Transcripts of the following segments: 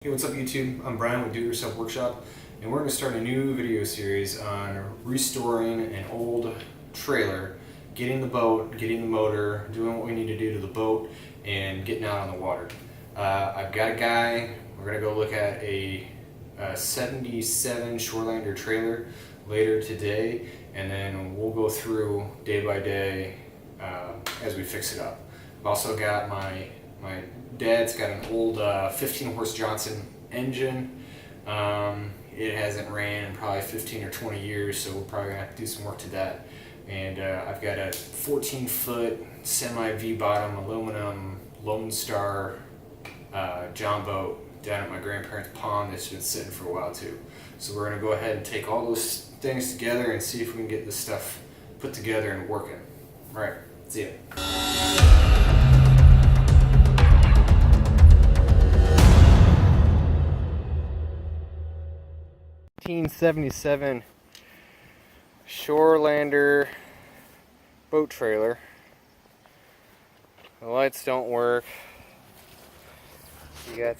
Hey, what's up YouTube? I'm Brian with Do It Yourself Workshop, and we're going to start a new video series on restoring an old trailer, getting the boat, getting the motor, doing what we need to do to the boat, and getting out on the water. I've got a guy. We're going to go look at a 77 Shoreland'r trailer later today, and then we'll go through day by day as we fix it up. I've also got my dad's got an old 15 horse Johnson engine. It hasn't ran in probably 15 or 20 years, so we're probably gonna have to do some work to that. And I've got a 14-foot semi V-bottom aluminum Lone Star John boat down at my grandparents' pond that's been sitting for a while too. So we're gonna go ahead and take all those things together and see if we can get this stuff put together and working. All right, see ya. 1977 Shoreland'r boat trailer. The lights don't work. You got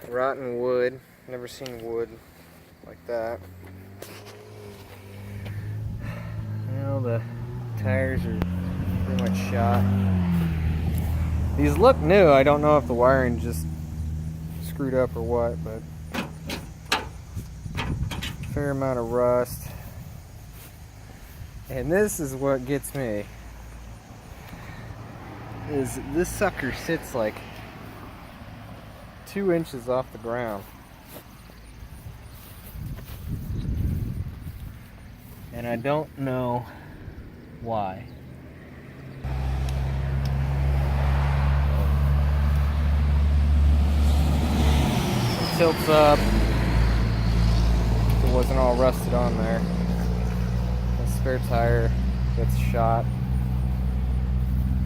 rotten wood. Never seen wood like that. Well, the tires are pretty much shot. These look new. I don't know if the wiring just screwed up or what, but fair amount of rust. And this is what gets me, is this sucker sits like 2 inches off the ground, and I don't know why. Tilts up. It wasn't all rusted on there. The spare tire gets shot.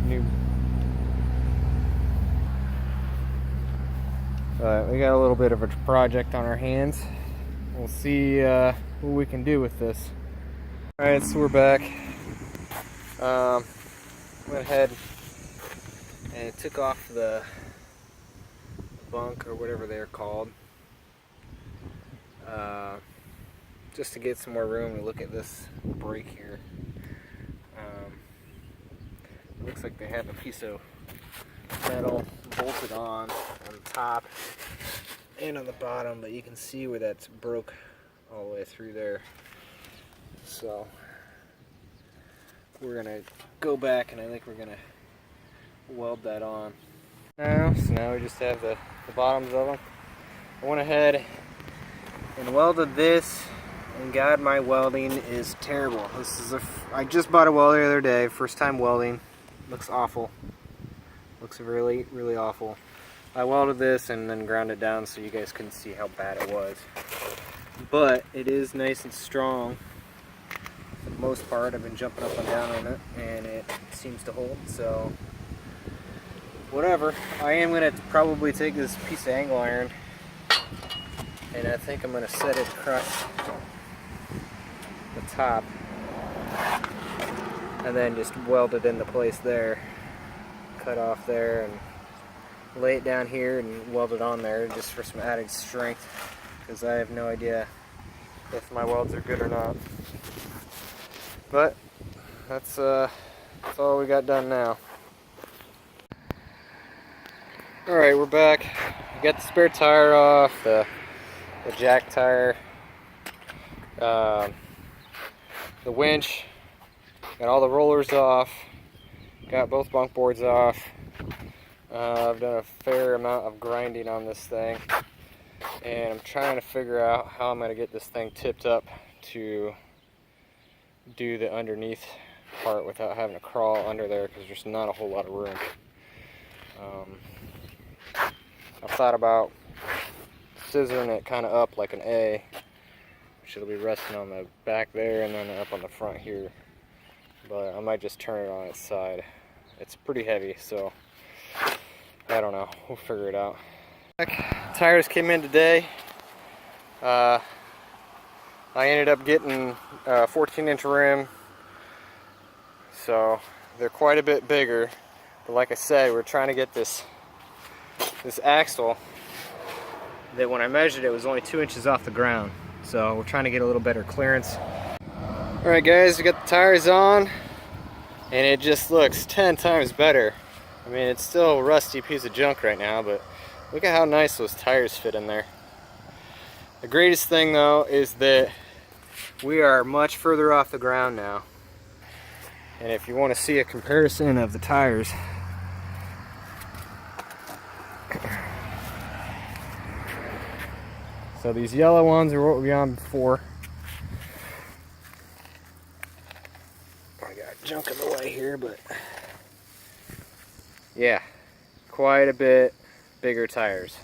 New. But we got a little bit of a project on our hands. We'll see what we can do with this. Alright, so we're back. Went ahead and took off the bunk or whatever they're called, just to get some more room to look at this brake here. Looks like they have a piece of metal bolted on the top and on the bottom, but you can see where that's broke all the way through there. So we're gonna go back, and I think we're gonna weld that on. So now we just have the bottoms of them. I went ahead and welded this, and God, my welding is terrible. This is I just bought a welder the other day, first time welding. Looks awful. Looks really, really awful. I welded this and then ground it down so you guys couldn't see how bad it was. But it is nice and strong. For the most part, I've been jumping up and down on it, and it seems to hold, so whatever. I am going to probably take this piece of angle iron, and I think I'm going to set it across the top and then just weld it into place there. Cut off there and lay it down here and weld it on there just for some added strength, because I have no idea if my welds are good or not. But that's all we got done now. Alright, we're back. We got the spare tire off, the jack tire, the winch, got all the rollers off, got both bunk boards off. I've done a fair amount of grinding on this thing, and I'm trying to figure out how I'm going to get this thing tipped up to do the underneath part without having to crawl under there, because there's not a whole lot of room. I've thought about scissoring it kind of up like an A, which it'll be resting on the back there and then up on the front here. But I might just turn it on its side. It's pretty heavy, so I don't know. We'll figure it out. Tires came in today. I ended up getting a 14-inch rim, so they're quite a bit bigger. But like I said, we're trying to get this axle that when I measured it was only 2 inches off the ground. So we're trying to get a little better clearance. Alright guys, we got the tires on and it just looks 10 times better. I mean, it's still a rusty piece of junk right now, but look at how nice those tires fit in there. The greatest thing though is that we are much further off the ground now. And if you want to see a comparison of the tires, so these yellow ones are what we were on before. I got junk in the way here, but yeah, quite a bit bigger tires.